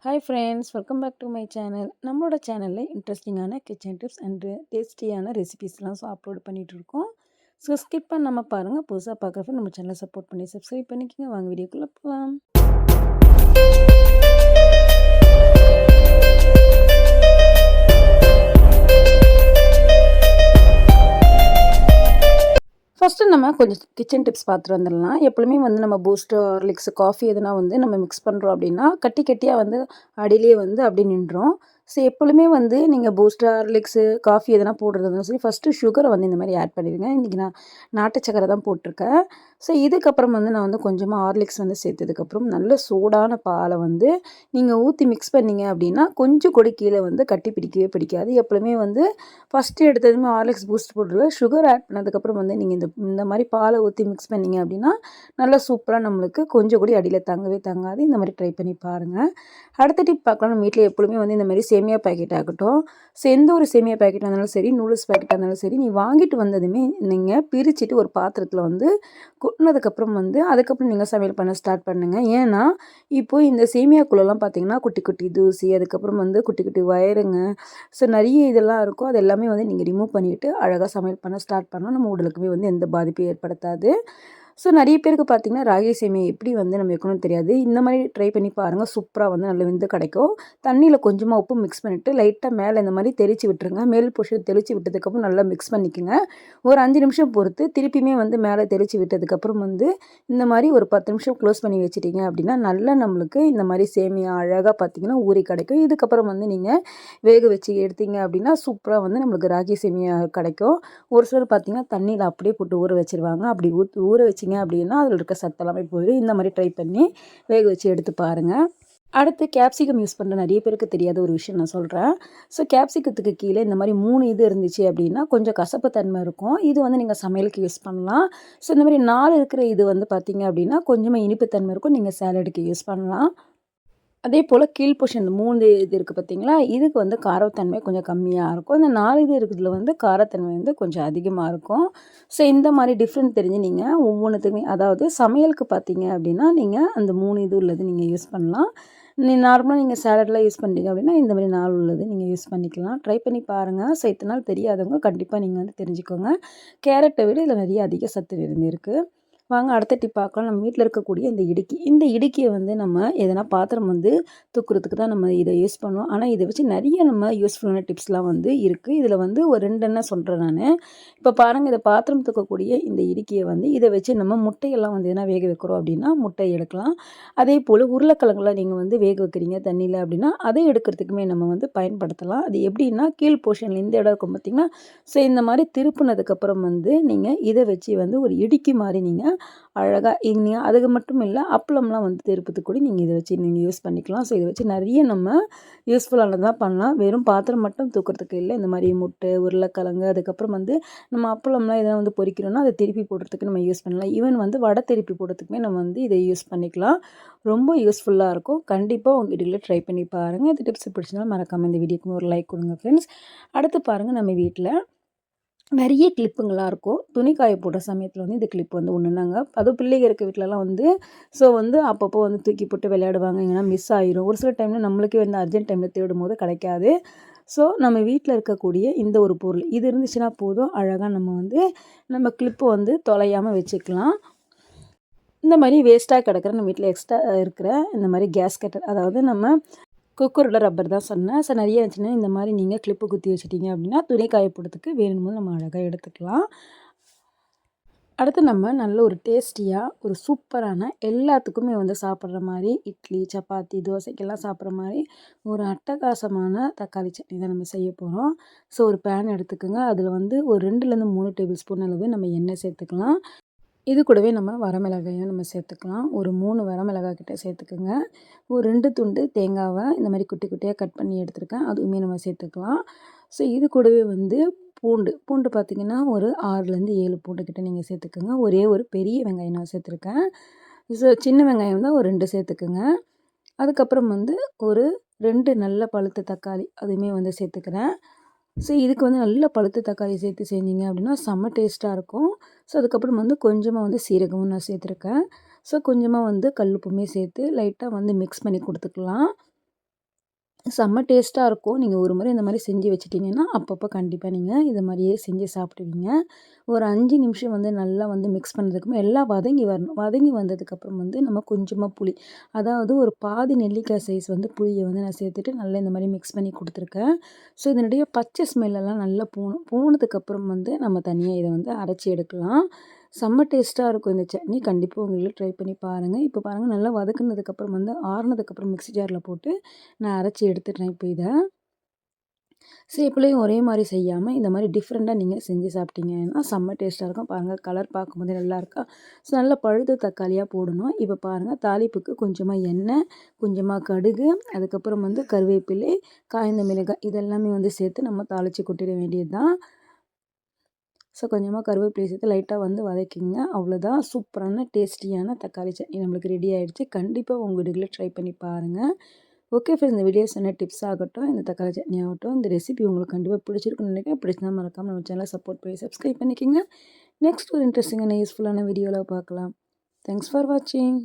Hi friends, welcome back to my channel. நம்மளோட சேனலில் இன்ட்ரெஸ்டிங்கான கிச்சன் டிப்ஸ் அண்டு டேஸ்டியான ரெசிபீஸ்லாம் அப்லோட் பண்ணிகிட்ருக்கோம். ஸோ ஸ்கிப் பண்ணாமல் பாருங்கள். புதுசாக பார்க்குறப்ப நம்ம சேனலை சப்போர்ட் பண்ணி சப்ஸ்கிரைப் பண்ணிக்கோங்க. வாங்க வீடியோக்குள்ளே போகலாம். ஃபஸ்ட்டு நம்ம கொஞ்சம் கிச்சன் டிப்ஸ் பார்த்துட்டு வந்துடலாம். எப்பவுமே வந்து நம்ம பூஸ்ட்டு, ஹார்லிக்ஸு, காஃபி எதுனா வந்து நம்ம மிக்ஸ் பண்ணுறோம் அப்படின்னா கட்டியாக வந்து அடியிலே வந்து அப்படியே நின்றோம். ஸோ எப்பொழுதுமே வந்து நீங்கள் பூஸ்ட்டு, ஹார்லிக்ஸு, காஃபி எதனா போடுறதுனா சரி, ஃபஸ்ட்டு சுகரை வந்து இந்த மாதிரி ஆட் பண்ணிடுங்க. இன்றைக்கி நான் நாட்டு சக்கரை தான் போட்டிருக்கேன். ஸோ இதுக்கப்புறம் வந்து நான் வந்து கொஞ்சமாக ஹார்லிக்ஸ் வந்து சேர்த்ததுக்கப்புறம் நல்ல சூடான பாலை வந்து நீங்கள் ஊற்றி மிக்ஸ் பண்ணிங்க அப்படின்னா கொஞ்சம் கூட கீழே வந்து கட்டி பிடிக்கவே பிடிக்காது. எப்பொழுதுமே வந்து ஃபஸ்ட்டு எடுத்ததுமே ஹார்லிக்ஸ், பூஸ்ட் போட்டுருவேன். சுகர் ஆட் பண்ணதுக்கப்புறம் வந்து நீங்கள் இந்த மாதிரி பாலை ஊற்றி மிக்ஸ் பண்ணிங்க அப்படின்னா நல்லா சூப்பராக நம்மளுக்கு கொஞ்சம் கூட அடியில் தங்கவே தங்காது. இந்த மாதிரி ட்ரை பண்ணி பாருங்கள். அடுத்த டிப் பார்க்கலாம். நம்ம வீட்டில் எப்பொழுதுமே வந்து இந்த மாதிரி சேமியா பேக்கெட் ஆகட்டும், ஸோ எந்த ஒரு சேமியா பேக்கெட்டாக இருந்தாலும் சரி, நூடுல்ஸ் பேக்கெட்டாக இருந்தாலும் சரி, நீ வாங்கிட்டு வந்ததுமே நீங்கள் பிரிச்சுட்டு ஒரு பாத்திரத்தில் வந்து கொட்டினதுக்கப்புறம் வந்து அதுக்கப்புறம் நீங்கள் சமையல் பண்ண ஸ்டார்ட் பண்ணுங்கள். ஏன்னா இப்போது இந்த சேமியாக்குள்ளெல்லாம் பார்த்தீங்கன்னா குட்டி குட்டி தூசி, அதுக்கப்புறம் வந்து குட்டி குட்டி வயருங்க, ஸோ நிறைய இதெல்லாம் இருக்கும். அது எல்லாமே வந்து நீங்கள் ரிமூவ் பண்ணிவிட்டு அழகாக சமையல் பண்ண ஸ்டார்ட் பண்ணால் நம்ம உடலுக்குமே வந்து எந்த பாதிப்பும் ஏற்படுத்தாது. ஸோ நிறைய பேருக்கு பார்த்திங்கன்னா ராகி சேமியா எப்படி வந்து நம்ம வைக்கணும்னு தெரியாது. இந்த மாதிரி ட்ரை பண்ணி பாருங்கள். சூப்பராக வந்து நல்ல வெந்து கிடைக்கும். தண்ணியில் கொஞ்சமாக உப்பு மிக்ஸ் பண்ணிவிட்டு லைட்டாக மேலே இந்த மாதிரி தெளித்து விட்டுருங்க. மேல் போர்ஷன் தெளித்து விட்டதுக்கப்புறம் நல்லா மிக்ஸ் பண்ணிக்கோங்க. ஒரு 5 நிமிஷம் பொறுத்து திருப்பியுமே வந்து மேலே தெளித்து விட்டதுக்கப்புறம் வந்து இந்த மாதிரி ஒரு 10 நிமிஷம் க்ளோஸ் பண்ணி வச்சுட்டிங்க அப்படின்னா நல்லா நம்மளுக்கு இந்த மாதிரி சேமியா அழகாக பார்த்திங்கன்னா ஊறி கிடைக்கும். இதுக்கப்புறம் வந்து நீங்கள் வேக வச்சு எடுத்தீங்க அப்படின்னா சூப்பராக வந்து நம்மளுக்கு ராகி சேமியா கிடைக்கும். ஒரு சிலர் பார்த்திங்கன்னா தண்ணியில் அப்படியே போட்டு ஊற வச்சுருவாங்க. அப்படி ஊற வச்சிங்க அப்படின்னா அதில் இருக்க சத்தெல்லாமே போயிடும். இந்த மாதிரி ட்ரை பண்ணி வேக வச்சு எடுத்து பாருங்கள். அடுத்து கேப்சிகம் யூஸ் பண்ணுற நிறைய பேருக்கு தெரியாத ஒரு விஷயம் நான் சொல்கிறேன். ஸோ கேப்சிகத்துக்கு கீழே இந்த மாதிரி 3 இது இருந்துச்சு அப்படின்னா கொஞ்சம் கசப்பு தன்மை இருக்கும். இது வந்து நீங்கள் சமையலுக்கு யூஸ் பண்ணலாம். ஸோ இந்த மாதிரி 4 இருக்கிற இது வந்து பார்த்திங்க அப்படின்னா கொஞ்சமாக இனிப்பு தன்மை இருக்கும். நீங்கள் சாலடுக்கு யூஸ் பண்ணலாம். அதே போல் கீழ் போர்ஷன் இந்த 3 இது இருக்குது பார்த்தீங்களா, இதுக்கு வந்து காரத்தன்மை கொஞ்சம் கம்மியாக இருக்கும். இந்த 4 இது இருக்கிறதுல வந்து காரத்தன்மை வந்து கொஞ்சம் அதிகமாக இருக்கும். ஸோ இந்த மாதிரி டிஃப்ரெண்ட் தெரிஞ்சு நீங்கள் ஒவ்வொன்றுத்துக்குமே, அதாவது சமையலுக்கு பார்த்தீங்க அப்படின்னா நீங்கள் அந்த 3 இது உள்ளது நீங்கள் யூஸ் பண்ணலாம். நார்மலாக நீங்கள் சாலட்லாம் யூஸ் பண்ணுறீங்க அப்படின்னா இந்த மாதிரி 4 உள்ளது நீங்கள் யூஸ் பண்ணிக்கலாம். ட்ரை பண்ணி பாருங்கள். ஸோ இத்தனை நாள் தெரியாதவங்க கண்டிப்பாக நீங்கள் வந்து தெரிஞ்சுக்கோங்க. கேரட்டை விட இதில் நிறைய அதிக சத்து இருக்குது. வாங்க அடுத்த டிப் பார்க்கலாம். நம்ம வீட்டில் இருக்கக்கூடிய இந்த இடுக்கியை வந்து நம்ம எதனா பாத்திரம் வந்து தூக்குறதுக்கு தான் நம்ம இதை யூஸ் பண்ணுவோம். ஆனால் இதை வச்சு நிறைய நம்ம யூஸ்ஃபுல்லான டிப்ஸ்லாம் வந்து இருக்குது. இதில் வந்து ஒரு 2 என்ன சொல்கிறேன் நான். இப்போ பாருங்கள், இதை பாத்திரம் தூக்கக்கூடிய இந்த இடுக்கியை வந்து இதை வச்சு நம்ம முட்டையெல்லாம் வந்து எதனா வேக வைக்கிறோம் அப்படின்னா முட்டை எடுக்கலாம். அதே போல் உருளைக்கிழங்குலாம் நீங்கள் வந்து வேக வைக்கிறீங்க தண்ணியில் அப்படின்னா அதை எடுக்கிறதுக்குமே நம்ம வந்து பயன்படுத்தலாம். அது எப்படின்னா கீழ் போர்ஷனில் இந்த இடம் இருக்கும் பார்த்திங்கன்னா, ஸோ இந்த மாதிரி திருப்பினதுக்கப்புறம் வந்து நீங்கள் இதை வச்சு வந்து ஒரு இடுக்கி மாதிரி நீங்கள் அழகாக நீங்கள் அதுக்கு மட்டும் இல்லை, அப்பளம்லாம் வந்து திருப்பத்துக்கு கூட நீங்கள் இதை வச்சு நீங்கள் யூஸ் பண்ணிக்கலாம். ஸோ இதை வச்சு நிறைய நம்ம யூஸ்ஃபுல்லானதாக பண்ணலாம். வெறும் பாத்திரம் மட்டும் தூக்கிறதுக்கு இல்லை, இந்த மாதிரி முட்டை, உருளைக்கிழங்கு, அதுக்கப்புறம் வந்து நம்ம அப்பளம்லாம் எதனா வந்து பொரிக்கிறோன்னா அதை திருப்பி போடுறதுக்கு நம்ம யூஸ் பண்ணலாம். ஈவன் வந்து வடை திருப்பி போடுறதுக்குமே நம்ம வந்து இதை யூஸ் பண்ணிக்கலாம். ரொம்ப யூஸ்ஃபுல்லாக இருக்கும். கண்டிப்பாக உங்கள் வீட்டில் ட்ரை பண்ணி பாருங்கள். இந்த டிப்ஸ் பிடிச்சிருந்தாலும் மறக்காமல் இந்த வீடியோக்கு ஒரு லைக் கொடுங்க ஃப்ரெண்ட்ஸ். அடுத்து பாருங்கள், நம்ம வீட்டில் நிறைய கிளிப்புங்களாக இருக்கும். துணி காய போடுற சமயத்தில் வந்து இந்த கிளிப் வந்து ஒன்றுனாங்க. அதுவும் பிள்ளைங்க இருக்க வீட்டிலலாம் வந்து ஸோ வந்து அப்பப்போ வந்து தூக்கி போட்டு விளையாடுவாங்க. எங்கன்னா மிஸ் ஆயிரும். ஒரு சில டைமில் நம்மளுக்கே வந்து அர்ஜென்ட் டைமில் தேடும் போது கிடைக்காது. ஸோ நம்ம வீட்டில் இருக்கக்கூடிய இந்த ஒரு பொருள் இது இருந்துச்சுன்னா போதும், அழகாக நம்ம வந்து நம்ம கிளிப்பு வந்து தொலையாமல் வச்சுக்கலாம். இந்த மாதிரி வேஸ்ட்டாக கிடக்கிற நம்ம வீட்டில் எக்ஸ்ட்ரா இருக்கிற இந்த மாதிரி கேஸ்கெட், அதாவது நம்ம குக்கரோட ரப்பர் தான் சொன்னேன். ஸோ நிறைய இருந்துச்சுன்னா இந்த மாதிரி நீங்கள் கிளிப்பு குத்தி வச்சுட்டிங்க அப்படின்னா துணி காய போடுறதுக்கு வேணும்போது நம்ம அழகாக எடுத்துக்கலாம். அடுத்து நம்ம நல்ல ஒரு டேஸ்டியாக ஒரு சூப்பரான எல்லாத்துக்குமே வந்து சாப்பிட்ற மாதிரி இட்லி, சப்பாத்தி, தோசைக்கெல்லாம் சாப்பிட்ற மாதிரி ஒரு அட்டகாசமான தக்காளி சட்னி தான் நம்ம செய்ய போகிறோம். ஸோ ஒரு பேன் எடுத்துக்கோங்க. அதில் வந்து ஒரு 2லேருந்து 3 டேபிள் ஸ்பூன் அளவு நம்ம எண்ணெய் சேர்த்துக்கலாம். இது கூடவே நம்ம வரமிளகாயும் நம்ம சேர்த்துக்கலாம். ஒரு 3 வரமிளகாய் கிட்ட சேர்த்துக்குங்க. ஒரு 2 துண்டு தேங்காவை இந்த மாதிரி குட்டி குட்டியாக கட் பண்ணி எடுத்துருக்கேன். அதுவுமே நம்ம சேர்த்துக்கலாம். ஸோ இது கூடவே வந்து பூண்டு பார்த்திங்கன்னா ஒரு 6லேருந்து 7 பூண்டு கிட்ட நீங்கள் சேர்த்துக்குங்க. ஒரே ஒரு பெரிய வெங்காயம் நான் சேர்த்துருக்கேன். ஸோ சின்ன வெங்காயம் தான் ஒரு 2 சேர்த்துக்குங்க. அதுக்கப்புறம் வந்து ஒரு 2 நல்ல பழுத்த தக்காளி அதுவுமே வந்து சேர்த்துக்கிறேன். ஸோ இதுக்கு வந்து நல்ல பழுத்த தக்காளி சேர்த்து செஞ்சீங்க அப்படின்னா செம்ம டேஸ்ட்டாக இருக்கும். ஸோ அதுக்கப்புறம் வந்து கொஞ்சமாக வந்து சீரகமும் நான் சேர்த்துருக்கேன். ஸோ கொஞ்சமாக வந்து கல்லுப்புமே சேர்த்து லைட்டாக வந்து மிக்ஸ் பண்ணி கொடுத்துக்கலாம். செம்ம டேஸ்ட்டாக இருக்கும். நீங்க ஒரு முறை இந்த மாரி செஞ்சு வச்சுட்டீங்கன்னா, அப்பப்போ கண்டிப்பா நீங்க இத மாரியே செஞ்சு சாப்பிடுவீங்க. ஒரு 5 நிமிஷம் வந்து நல்லா வந்து மிக்ஸ் பண்ணதுக்கப்புறம் எல்லாம் வதங்கி வரணும். வதங்கி வந்ததுக்கப்புறம் வந்து நம்ம கொஞ்சமா புளி, அதாவது ஒரு பாதி நெல்லிக்காய் சைஸ் வந்து புளிய வந்து நான் சேர்த்துட்டு நல்லா இந்த மாரி மிக்ஸ் பண்ணி குடுத்துருக்கேன். ஸோ இதனுடைய பச்சை ஸ்மெல்லெல்லாம் நல்லா போணும். போனதுக்கப்புறம் வந்து நம்ம தனியா இத வந்து அரைச்சு எடுக்கலாம். செம்ம டேஸ்ட்டா இருக்கும் இந்த சட்னி. கண்டிப்பா உங்க வீட்ல ட்ரை பண்ணி பாருங்க. இப்போ பாருங்க நல்லா வதக்குனதுக்கப்புறம் வந்து ஆறுனதுக்கப்புறம் மிக்ஸி ஜார்ல போட்டு நான் அரைச்சு எடுத்துட்டேன் இப்ப இத. எப்பயும் ஒரே மாரி செய்யாம, இந்த மாரி டிஃப்ரெண்ட்டா நீங்க செஞ்சு சாப்பிட்டீங்கன்னா, செம்ம டேஸ்ட்டா இருக்கும். பாருங்க கலர் பார்க்கும்போதே நல்லாருக்கா? நல்ல பழுத்த தக்காளியா போடணும். இப்ப பாருங்க தாளிப்புக்கு கொஞ்சமா எண்ணெய், கொஞ்சமா கடுகு, அதுக்கப்புறம் வந்து கருவேப்பிலை, காய்ந்த மிளகாய் இதெல்லாமே வந்து சேர்த்து நம்ம தாளிச்சு கொட்டிட வேண்டியது தான். கொஞ்சமா கருவேப்பிலை சேர்த்து லைட்டா வந்து வதக்கிங்க. அவ்வளோதான் சூப்பரான டேஸ்டியான தக்காளி சட்னி நம்மளுக்கு ரெடி ஆயிடுச்சு. கண்டிப்பா உங்க வீடுகள்ல ட்ரை பண்ணி பாருங்க. ஓகே ஃப்ரெண்ட்ஸ், இந்த வீடியோ சொன்ன டிப்ஸ் ஆகட்டும், இந்த தக்காளி சட்னி ஆகட்டும், இந்த ரெசிபி உங்களுக்கு கண்டிப்பா பிடிச்சிருக்குன்னு நினைக்கிறேன். பிடிச்சிருந்தா மறக்காம நம்ம சேனலை சப்போர்ட் பண்ணி சப்ஸ்கிரைப் பண்ணிக்கங்க. நெக்ஸ்ட் ஒரு இன்ட்ரெஸ்டிங்கான யூஸ்ஃபுல்லான வீடியோல பார்க்கலாம். தேங்க்ஸ் ஃபார் வாட்சிங்.